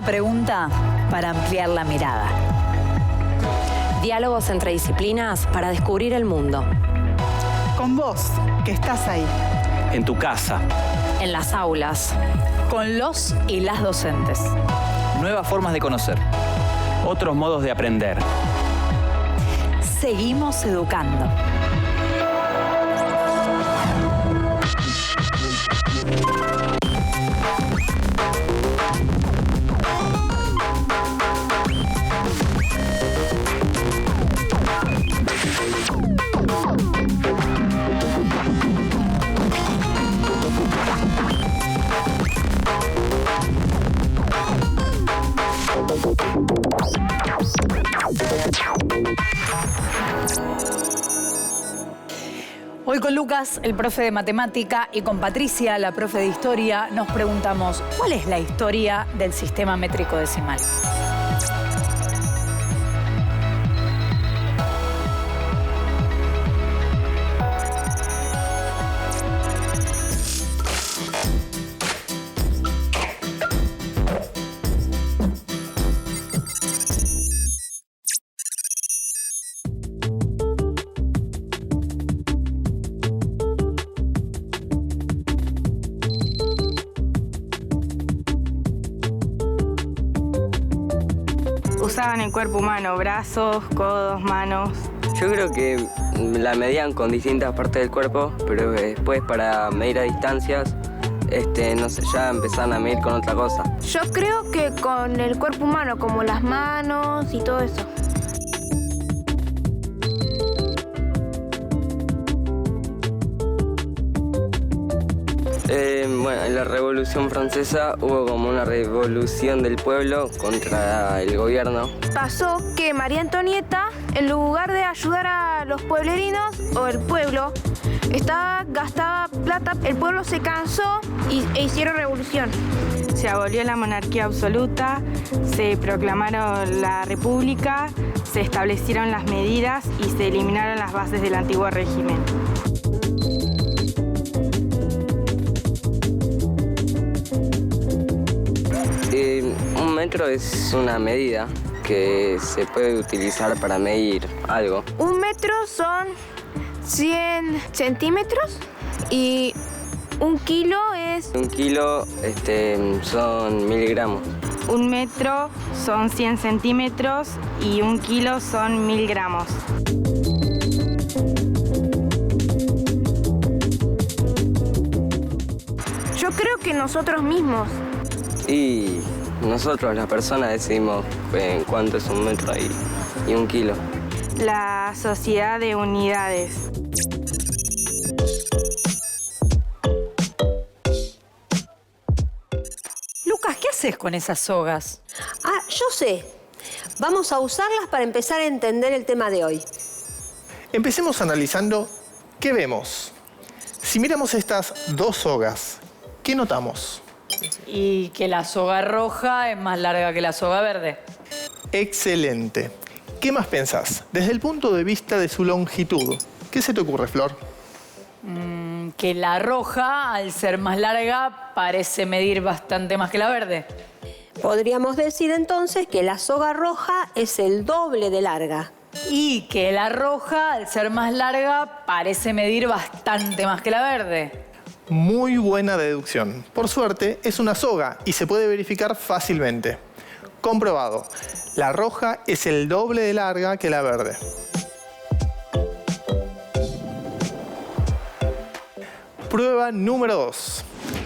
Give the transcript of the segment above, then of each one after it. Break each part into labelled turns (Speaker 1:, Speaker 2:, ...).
Speaker 1: Una pregunta para ampliar la mirada.
Speaker 2: Diálogos entre disciplinas para descubrir el mundo.
Speaker 3: Con vos, que estás ahí.
Speaker 4: En tu casa.
Speaker 2: En las aulas.
Speaker 1: Con los y las docentes.
Speaker 4: Nuevas formas de conocer. Otros modos de aprender.
Speaker 1: Seguimos educando. Hoy con Lucas, el profe de matemática, y con Patricia, la profe de historia, nos preguntamos ¿cuál es la historia del sistema métrico decimal?
Speaker 5: Usaban el cuerpo humano, brazos, codos, manos.
Speaker 6: Yo creo que la medían con distintas partes del cuerpo, pero después para medir a distancias, no sé, ya empezaron a medir con otra cosa.
Speaker 7: Yo creo que con el cuerpo humano, como las manos y todo eso.
Speaker 6: Bueno, en la Revolución Francesa hubo como una revolución del pueblo contra el gobierno.
Speaker 7: Pasó que María Antonieta, en lugar de ayudar a los pueblerinos o el pueblo, gastaba plata, el pueblo se cansó e hicieron revolución.
Speaker 5: Se abolió la monarquía absoluta, se proclamaron la república, se establecieron las medidas y se eliminaron las bases del antiguo régimen.
Speaker 6: Un metro es una medida que se puede utilizar para medir algo.
Speaker 7: Un metro son 100 centímetros y un kilo es...
Speaker 6: Un kilo son 1000 gramos.
Speaker 5: Un metro son 100 centímetros y un kilo son 1000 gramos.
Speaker 7: Yo creo que nosotros mismos.
Speaker 6: Y nosotros, las personas, decidimos en cuánto es un metro y un kilo.
Speaker 5: La sociedad de unidades.
Speaker 1: Lucas, ¿qué haces con esas sogas?
Speaker 8: Ah, yo sé. Vamos a usarlas para empezar a entender el tema de hoy.
Speaker 9: Empecemos analizando qué vemos. Si miramos estas dos sogas, ¿qué notamos?
Speaker 1: Y que la soga roja es más larga que la soga verde.
Speaker 9: Excelente. ¿Qué más pensás? Desde el punto de vista de su longitud, ¿qué se te ocurre, Flor?
Speaker 1: Que la roja, al ser más larga, parece medir bastante más que la verde.
Speaker 8: Podríamos decir entonces que la soga roja es el doble de larga.
Speaker 1: Y que la roja, al ser más larga, parece medir bastante más que la verde.
Speaker 9: Muy buena deducción. Por suerte, es una soga y se puede verificar fácilmente. Comprobado. La roja es el doble de larga que la verde. Prueba número 2.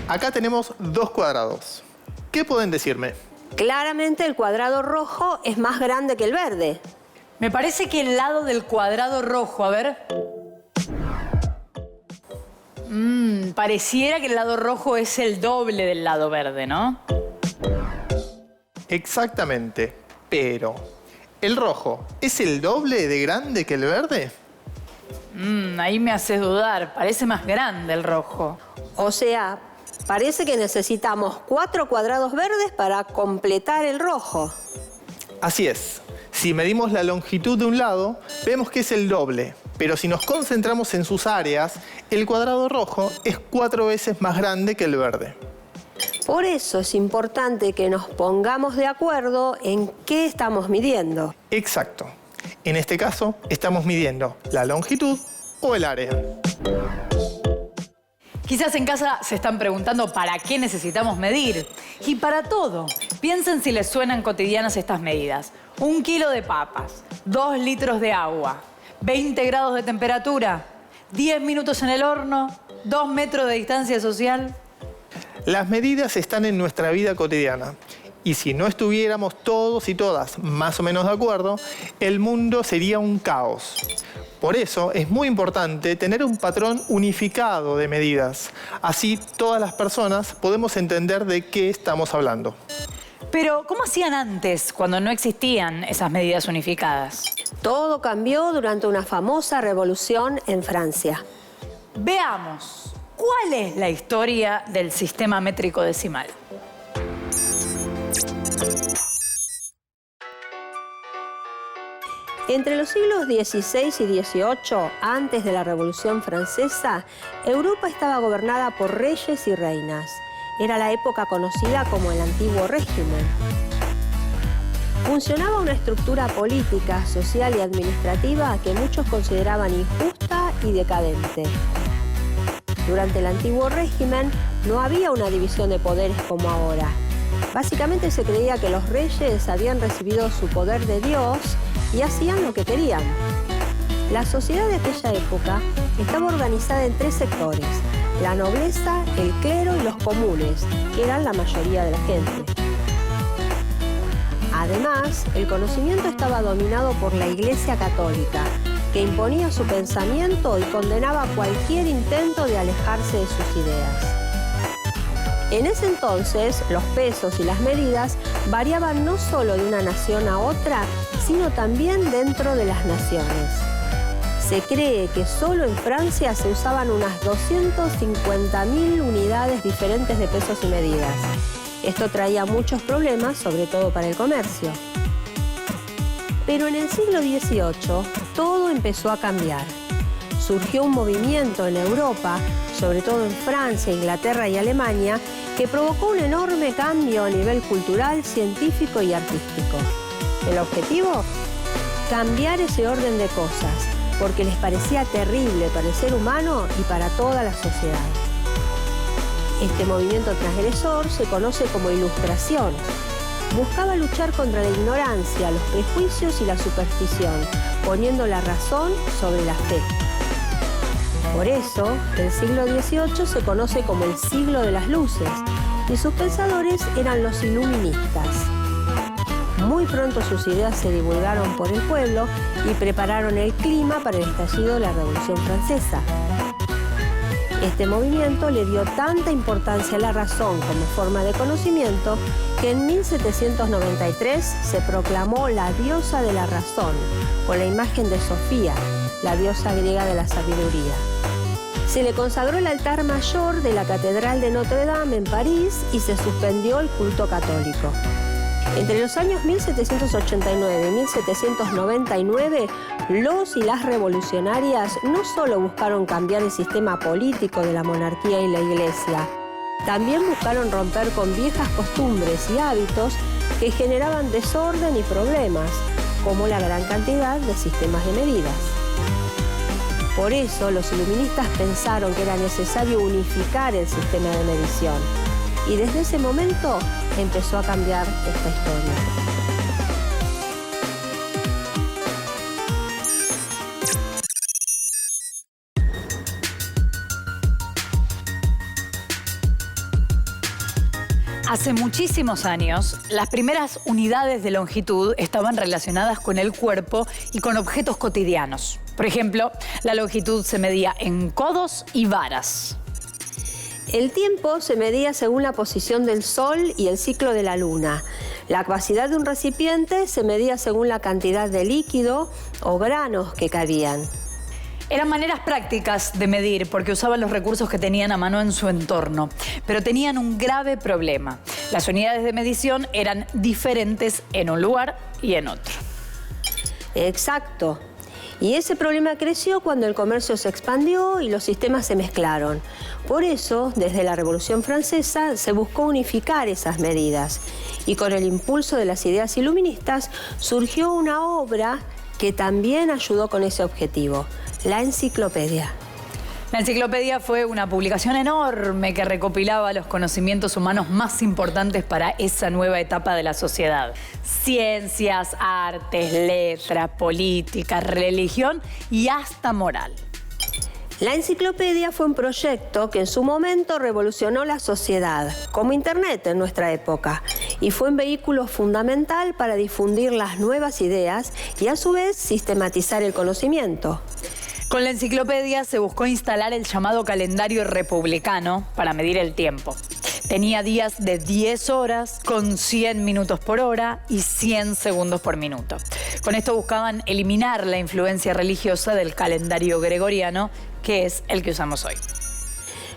Speaker 9: Acá tenemos dos cuadrados. ¿Qué pueden decirme?
Speaker 8: Claramente el cuadrado rojo es más grande que el verde.
Speaker 1: Me parece que el lado del cuadrado rojo, a ver... pareciera que el lado rojo es el doble del lado verde, ¿no?
Speaker 9: Exactamente, pero ¿el rojo es el doble de grande que el verde?
Speaker 1: Ahí me haces dudar, parece más grande el rojo.
Speaker 8: O sea, parece que necesitamos 4 cuadrados verdes para completar el rojo.
Speaker 9: Así es. Si medimos la longitud de un lado, vemos que es el doble. Pero si nos concentramos en sus áreas, el cuadrado rojo es 4 veces más grande que el verde.
Speaker 8: Por eso es importante que nos pongamos de acuerdo en qué estamos midiendo.
Speaker 9: Exacto. En este caso, estamos midiendo la longitud o el área.
Speaker 1: Quizás en casa se están preguntando para qué necesitamos medir. Y para todo. Piensen si les suenan cotidianas estas medidas. 1 kilo de papas, 2 litros de agua, 20 grados de temperatura, 10 minutos en el horno, 2 metros de distancia social.
Speaker 9: Las medidas están en nuestra vida cotidiana. Y si no estuviéramos todos y todas más o menos de acuerdo, el mundo sería un caos. Por eso es muy importante tener un patrón unificado de medidas. Así todas las personas podemos entender de qué estamos hablando.
Speaker 1: Pero, ¿cómo hacían antes, cuando no existían esas medidas unificadas?
Speaker 8: Todo cambió durante una famosa revolución en Francia.
Speaker 1: Veamos, ¿cuál es la historia del sistema métrico decimal?
Speaker 8: Entre los siglos XVI y XVIII, antes de la Revolución Francesa, Europa estaba gobernada por reyes y reinas. Era la época conocida como el Antiguo Régimen. Funcionaba una estructura política, social y administrativa que muchos consideraban injusta y decadente. Durante el Antiguo Régimen no había una división de poderes como ahora. Básicamente se creía que los reyes habían recibido su poder de Dios y hacían lo que querían. La sociedad de aquella época estaba organizada en 3 sectores: la nobleza, el clero y los comunes, que eran la mayoría de la gente. Además, el conocimiento estaba dominado por la Iglesia Católica, que imponía su pensamiento y condenaba cualquier intento de alejarse de sus ideas. En ese entonces, los pesos y las medidas variaban no solo de una nación a otra, sino también dentro de las naciones. Se cree que solo en Francia se usaban unas 250.000 unidades diferentes de pesos y medidas. Esto traía muchos problemas, sobre todo para el comercio. Pero en el siglo XVIII, todo empezó a cambiar. Surgió un movimiento en Europa, sobre todo en Francia, Inglaterra y Alemania, que provocó un enorme cambio a nivel cultural, científico y artístico. ¿El objetivo? Cambiar ese orden de cosas, porque les parecía terrible para el ser humano y para toda la sociedad. Este movimiento transgresor se conoce como Ilustración. Buscaba luchar contra la ignorancia, los prejuicios y la superstición, poniendo la razón sobre la fe. Por eso, el siglo XVIII se conoce como el siglo de las luces, y sus pensadores eran los iluministas. Muy pronto sus ideas se divulgaron por el pueblo y prepararon el clima para el estallido de la Revolución Francesa. Este movimiento le dio tanta importancia a la razón como forma de conocimiento que en 1793 se proclamó la diosa de la razón, con la imagen de Sofía, la diosa griega de la sabiduría. Se le consagró el altar mayor de la Catedral de Notre Dame en París y se suspendió el culto católico. Entre los años 1789 y 1799, los y las revolucionarias no solo buscaron cambiar el sistema político de la monarquía y la iglesia, también buscaron romper con viejas costumbres y hábitos que generaban desorden y problemas, como la gran cantidad de sistemas de medidas. Por eso, los iluministas pensaron que era necesario unificar el sistema de medición. Y desde ese momento empezó a cambiar esta historia.
Speaker 1: Hace muchísimos años, las primeras unidades de longitud estaban relacionadas con el cuerpo y con objetos cotidianos. Por ejemplo, la longitud se medía en codos y varas.
Speaker 8: El tiempo se medía según la posición del Sol y el ciclo de la Luna. La capacidad de un recipiente se medía según la cantidad de líquido o granos que cabían.
Speaker 1: Eran maneras prácticas de medir porque usaban los recursos que tenían a mano en su entorno. Pero tenían un grave problema. Las unidades de medición eran diferentes en un lugar y en otro.
Speaker 8: Exacto. Y ese problema creció cuando el comercio se expandió y los sistemas se mezclaron. Por eso, desde la Revolución Francesa, se buscó unificar esas medidas. Y con el impulso de las ideas iluministas, surgió una obra que también ayudó con ese objetivo, la enciclopedia.
Speaker 1: La enciclopedia fue una publicación enorme que recopilaba los conocimientos humanos más importantes para esa nueva etapa de la sociedad. Ciencias, artes, letras, política, religión y hasta moral.
Speaker 8: La enciclopedia fue un proyecto que en su momento revolucionó la sociedad, como Internet en nuestra época, y fue un vehículo fundamental para difundir las nuevas ideas y a su vez sistematizar el conocimiento.
Speaker 1: Con la enciclopedia se buscó instalar el llamado calendario republicano para medir el tiempo. Tenía días de 10 horas con 100 minutos por hora y 100 segundos por minuto. Con esto buscaban eliminar la influencia religiosa del calendario gregoriano, que es el que usamos hoy.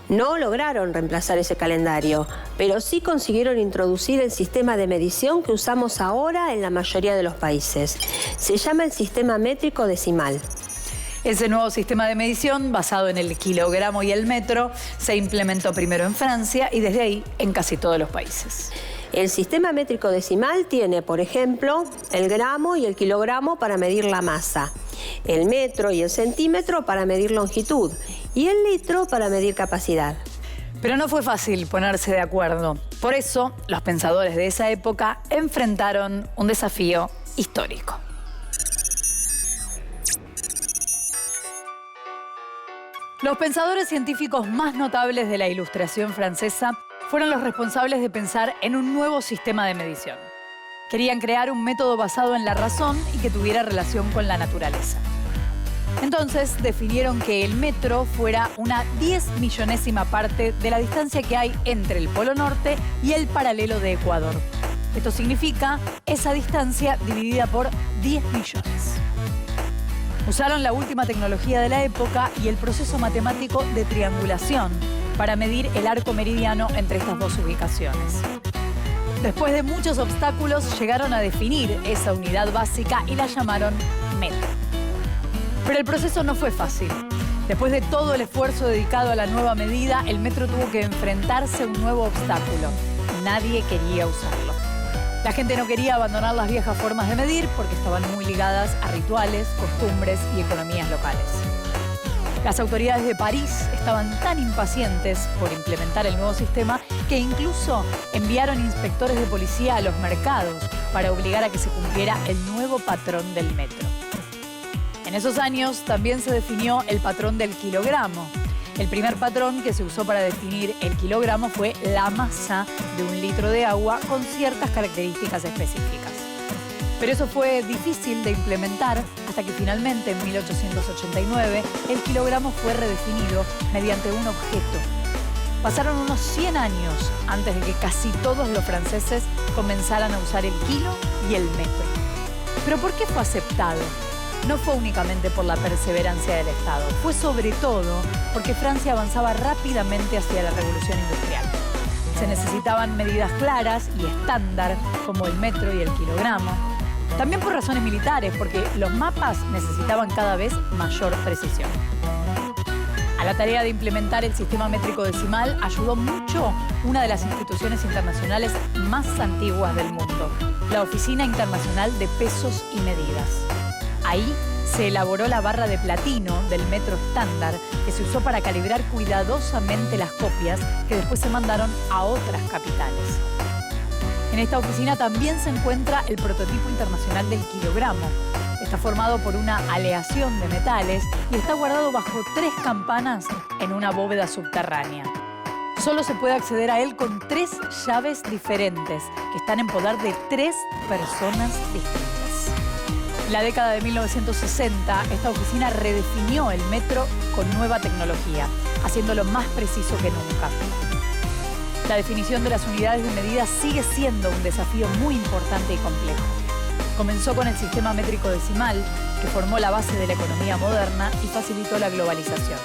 Speaker 8: No lograron reemplazar ese calendario, pero sí consiguieron introducir el sistema de medición que usamos ahora en la mayoría de los países. Se llama el sistema métrico decimal.
Speaker 1: Ese nuevo sistema de medición, basado en el kilogramo y el metro, se implementó primero en Francia y desde ahí en casi todos los países.
Speaker 8: El sistema métrico decimal tiene, por ejemplo, el gramo y el kilogramo para medir la masa, el metro y el centímetro para medir longitud y el litro para medir capacidad.
Speaker 1: Pero no fue fácil ponerse de acuerdo. Por eso, los pensadores de esa época enfrentaron un desafío histórico. Los pensadores científicos más notables de la Ilustración francesa fueron los responsables de pensar en un nuevo sistema de medición. Querían crear un método basado en la razón y que tuviera relación con la naturaleza. Entonces definieron que el metro fuera una 10.000.000ª parte de la distancia que hay entre el Polo Norte y el paralelo de Ecuador. Esto significa esa distancia dividida por 10 millones. Usaron la última tecnología de la época y el proceso matemático de triangulación para medir el arco meridiano entre estas dos ubicaciones. Después de muchos obstáculos, llegaron a definir esa unidad básica y la llamaron metro. Pero el proceso no fue fácil. Después de todo el esfuerzo dedicado a la nueva medida, el metro tuvo que enfrentarse a un nuevo obstáculo. Nadie quería usarlo. La gente no quería abandonar las viejas formas de medir porque estaban muy ligadas a rituales, costumbres y economías locales. Las autoridades de París estaban tan impacientes por implementar el nuevo sistema que incluso enviaron inspectores de policía a los mercados para obligar a que se cumpliera el nuevo patrón del metro. En esos años también se definió el patrón del kilogramo. El primer patrón que se usó para definir el kilogramo fue la masa de 1 litro de agua con ciertas características específicas. Pero eso fue difícil de implementar hasta que finalmente en 1889 el kilogramo fue redefinido mediante un objeto. Pasaron unos 100 años antes de que casi todos los franceses comenzaran a usar el kilo y el metro. ¿Pero por qué fue aceptado? No fue únicamente por la perseverancia del Estado, fue sobre todo porque Francia avanzaba rápidamente hacia la revolución industrial. Se necesitaban medidas claras y estándar como el metro y el kilogramo. También por razones militares, porque los mapas necesitaban cada vez mayor precisión. A la tarea de implementar el sistema métrico decimal ayudó mucho una de las instituciones internacionales más antiguas del mundo, la Oficina Internacional de Pesos y Medidas. Ahí se elaboró la barra de platino del metro estándar que se usó para calibrar cuidadosamente las copias que después se mandaron a otras capitales. En esta oficina también se encuentra el prototipo internacional del kilogramo. Está formado por una aleación de metales y está guardado bajo 3 campanas en una bóveda subterránea. Solo se puede acceder a él con 3 llaves diferentes que están en poder de 3 personas distintas. En la década de 1960, esta oficina redefinió el metro con nueva tecnología, haciéndolo más preciso que nunca. La definición de las unidades de medida sigue siendo un desafío muy importante y complejo. Comenzó con el sistema métrico decimal, que formó la base de la economía moderna y facilitó la globalización.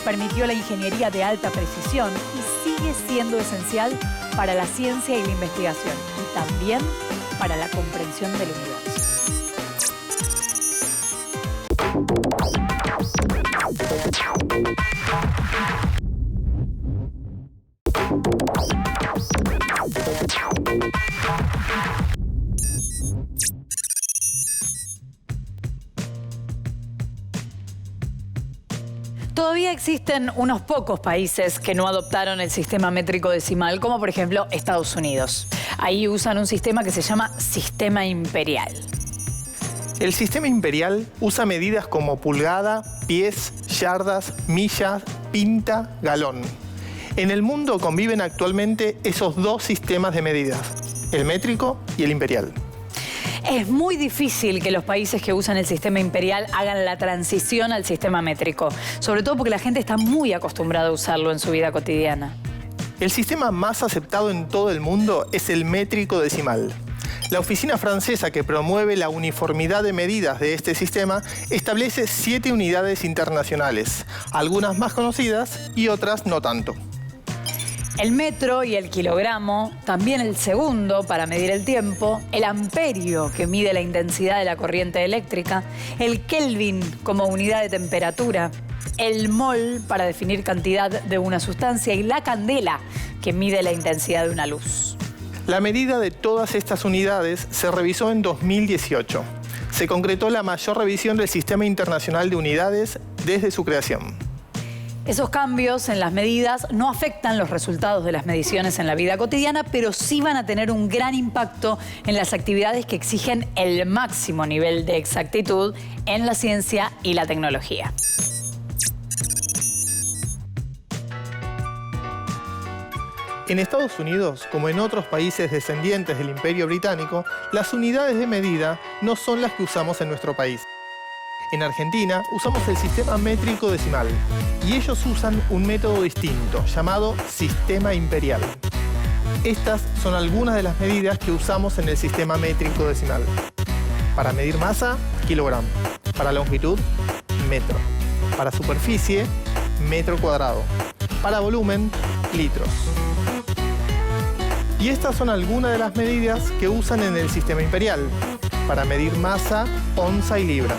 Speaker 1: Permitió la ingeniería de alta precisión y sigue siendo esencial para la ciencia y la investigación, y también para la comprensión del universo. Todavía existen unos pocos países que no adoptaron el sistema métrico decimal, como por ejemplo Estados Unidos. Ahí usan un sistema que se llama sistema imperial.
Speaker 9: El sistema imperial usa medidas como pulgada, pies, yardas, millas, pinta, galón. En el mundo conviven actualmente esos dos sistemas de medidas, el métrico y el imperial.
Speaker 1: Es muy difícil que los países que usan el sistema imperial hagan la transición al sistema métrico, sobre todo porque la gente está muy acostumbrada a usarlo en su vida cotidiana.
Speaker 9: El sistema más aceptado en todo el mundo es el métrico decimal. La oficina francesa que promueve la uniformidad de medidas de este sistema establece 7 unidades internacionales, algunas más conocidas y otras no tanto.
Speaker 1: El metro y el kilogramo, también el segundo para medir el tiempo, el amperio que mide la intensidad de la corriente eléctrica, el kelvin como unidad de temperatura, el mol para definir cantidad de una sustancia y la candela que mide la intensidad de una luz.
Speaker 9: La medida de todas estas unidades se revisó en 2018. Se concretó la mayor revisión del Sistema Internacional de Unidades desde su creación.
Speaker 1: Esos cambios en las medidas no afectan los resultados de las mediciones en la vida cotidiana, pero sí van a tener un gran impacto en las actividades que exigen el máximo nivel de exactitud en la ciencia y la tecnología.
Speaker 9: En Estados Unidos, como en otros países descendientes del Imperio Británico, las unidades de medida no son las que usamos en nuestro país. En Argentina usamos el sistema métrico decimal y ellos usan un método distinto llamado sistema imperial. Estas son algunas de las medidas que usamos en el sistema métrico decimal. Para medir masa, kilogramo. Para longitud, metro. Para superficie, metro cuadrado. Para volumen, litros. Y estas son algunas de las medidas que usan en el sistema imperial. Para medir masa, onza y libra.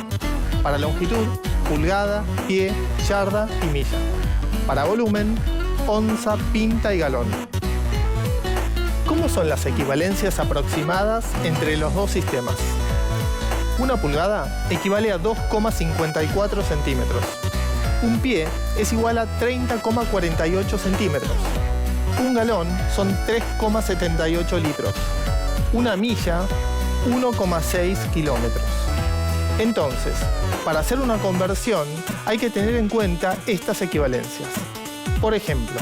Speaker 9: Para longitud, pulgada, pie, yarda y milla. Para volumen, onza, pinta y galón. ¿Cómo son las equivalencias aproximadas entre los dos sistemas? Una pulgada equivale a 2,54 centímetros. Un pie es igual a 30,48 centímetros. Un galón son 3,78 litros. Una milla, 1,6 kilómetros. Entonces, para hacer una conversión hay que tener en cuenta estas equivalencias. Por ejemplo,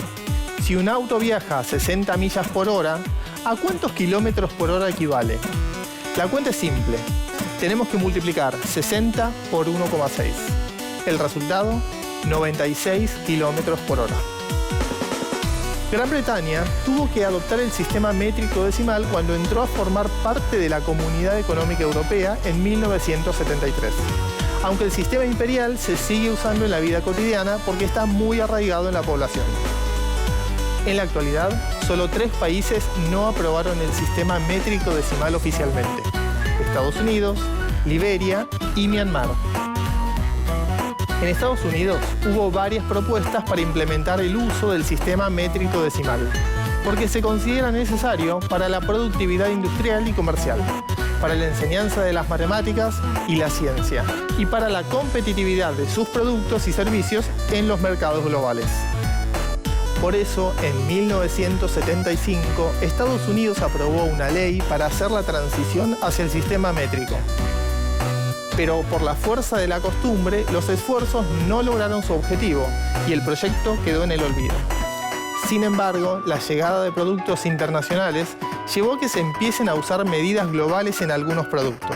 Speaker 9: si un auto viaja a 60 millas por hora, ¿a cuántos kilómetros por hora equivale? La cuenta es simple. Tenemos que multiplicar 60 por 1,6. El resultado, 96 kilómetros por hora. Gran Bretaña tuvo que adoptar el sistema métrico decimal cuando entró a formar parte de la Comunidad Económica Europea en 1973. Aunque el sistema imperial se sigue usando en la vida cotidiana porque está muy arraigado en la población. En la actualidad, solo 3 países no aprobaron el sistema métrico decimal oficialmente: Estados Unidos, Liberia y Myanmar. En Estados Unidos hubo varias propuestas para implementar el uso del sistema métrico decimal, porque se considera necesario para la productividad industrial y comercial, para la enseñanza de las matemáticas y la ciencia, y para la competitividad de sus productos y servicios en los mercados globales. Por eso, en 1975, Estados Unidos aprobó una ley para hacer la transición hacia el sistema métrico. Pero por la fuerza de la costumbre, los esfuerzos no lograron su objetivo y el proyecto quedó en el olvido. Sin embargo, la llegada de productos internacionales llevó a que se empiecen a usar medidas globales en algunos productos.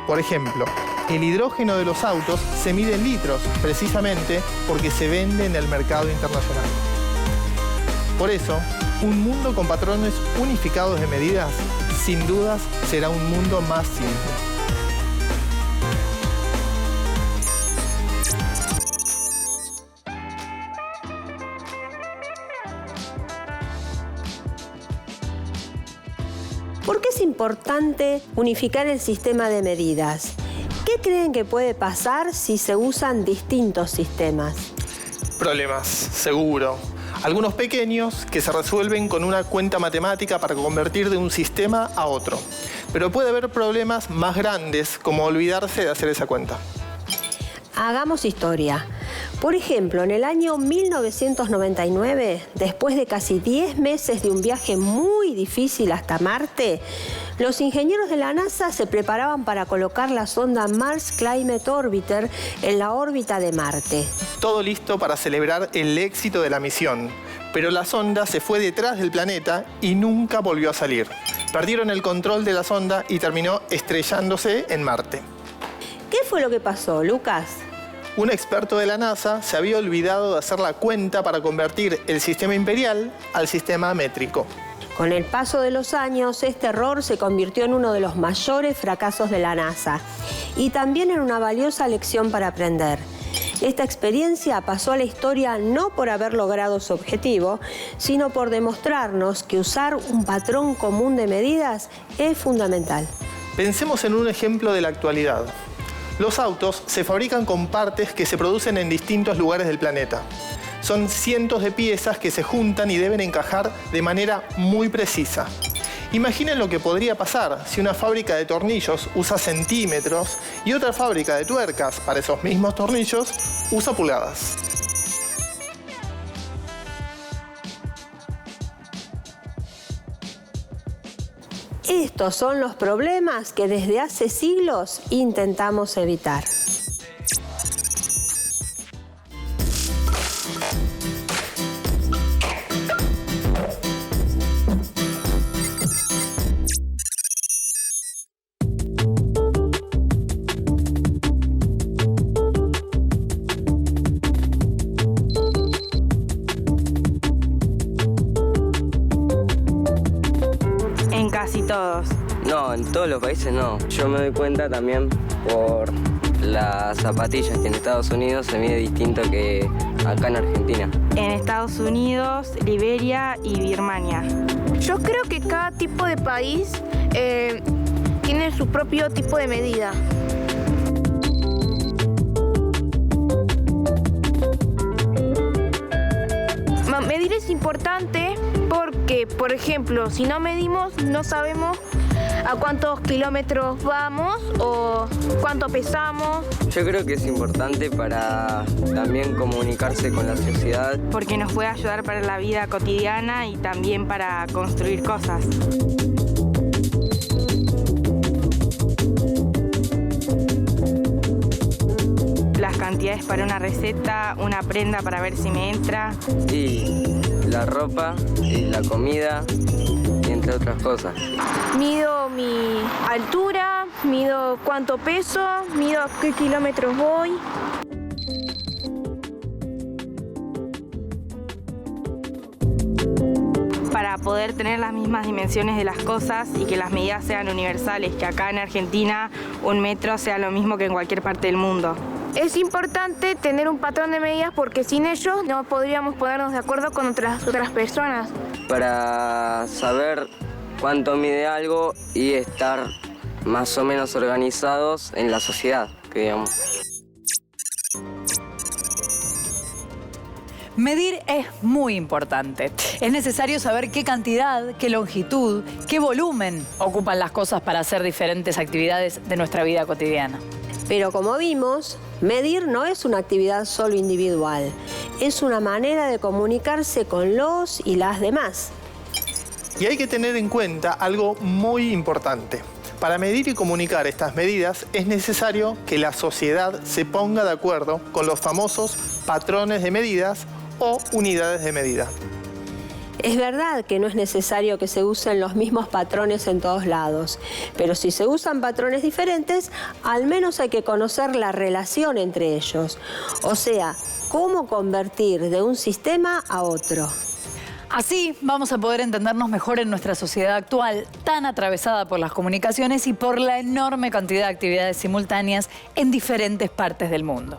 Speaker 9: Por ejemplo, el hidrógeno de los autos se mide en litros, precisamente porque se vende en el mercado internacional. Por eso, un mundo con patrones unificados de medidas, sin dudas, será un mundo más simple.
Speaker 8: ¿Por qué es importante unificar el sistema de medidas? ¿Qué creen que puede pasar si se usan distintos sistemas?
Speaker 9: Problemas, seguro. Algunos pequeños que se resuelven con una cuenta matemática para convertir de un sistema a otro. Pero puede haber problemas más grandes, como olvidarse de hacer esa cuenta.
Speaker 8: Hagamos historia. Por ejemplo, en el año 1999, después de casi 10 meses de un viaje muy difícil hasta Marte, los ingenieros de la NASA se preparaban para colocar la sonda Mars Climate Orbiter en la órbita de Marte.
Speaker 9: Todo listo para celebrar el éxito de la misión, pero la sonda se fue detrás del planeta y nunca volvió a salir. Perdieron el control de la sonda y terminó estrellándose en Marte.
Speaker 8: ¿Qué fue lo que pasó, Lucas?
Speaker 9: Un experto de la NASA se había olvidado de hacer la cuenta para convertir el sistema imperial al sistema métrico.
Speaker 8: Con el paso de los años, este error se convirtió en uno de los mayores fracasos de la NASA y también en una valiosa lección para aprender. Esta experiencia pasó a la historia no por haber logrado su objetivo, sino por demostrarnos que usar un patrón común de medidas es fundamental.
Speaker 9: Pensemos en un ejemplo de la actualidad. Los autos se fabrican con partes que se producen en distintos lugares del planeta. Son cientos de piezas que se juntan y deben encajar de manera muy precisa. Imaginen lo que podría pasar si una fábrica de tornillos usa centímetros y otra fábrica de tuercas para esos mismos tornillos usa pulgadas.
Speaker 8: Estos son los problemas que desde hace siglos intentamos evitar.
Speaker 5: Casi todos.
Speaker 6: No, en todos los países no. Yo me doy cuenta también por las zapatillas que en Estados Unidos se mide distinto que acá en Argentina.
Speaker 5: En Estados Unidos, Liberia y Birmania.
Speaker 7: Yo creo que cada tipo de país tiene su propio tipo de medida. Medir es importante porque, por ejemplo, si no medimos, no sabemos a cuántos kilómetros vamos o cuánto pesamos.
Speaker 6: Yo creo que es importante para también comunicarse con la sociedad.
Speaker 5: Porque nos puede ayudar para la vida cotidiana y también para construir cosas. Las cantidades para una receta, una prenda para ver si me entra.
Speaker 6: Y la ropa, y la comida, y entre otras cosas.
Speaker 7: Mido mi altura, mido cuánto peso, mido a qué kilómetros voy.
Speaker 5: Para poder tener las mismas dimensiones de las cosas y que las medidas sean universales, que acá en Argentina 1 metro sea lo mismo que en cualquier parte del mundo.
Speaker 7: Es importante tener un patrón de medidas porque sin ellos no podríamos ponernos de acuerdo con otras personas.
Speaker 6: Para saber cuánto mide algo y estar más o menos organizados en la sociedad, que digamos.
Speaker 1: Medir es muy importante. Es necesario saber qué cantidad, qué longitud, qué volumen ocupan las cosas para hacer diferentes actividades de nuestra vida cotidiana.
Speaker 8: Pero como vimos, medir no es una actividad solo individual. Es una manera de comunicarse con los y las demás.
Speaker 9: Y hay que tener en cuenta algo muy importante. Para medir y comunicar estas medidas es necesario que la sociedad se ponga de acuerdo con los famosos patrones de medidas o unidades de medida.
Speaker 8: Es verdad que no es necesario que se usen los mismos patrones en todos lados, pero si se usan patrones diferentes, al menos hay que conocer la relación entre ellos. O sea, cómo convertir de un sistema a otro.
Speaker 1: Así vamos a poder entendernos mejor en nuestra sociedad actual, tan atravesada por las comunicaciones y por la enorme cantidad de actividades simultáneas en diferentes partes del mundo.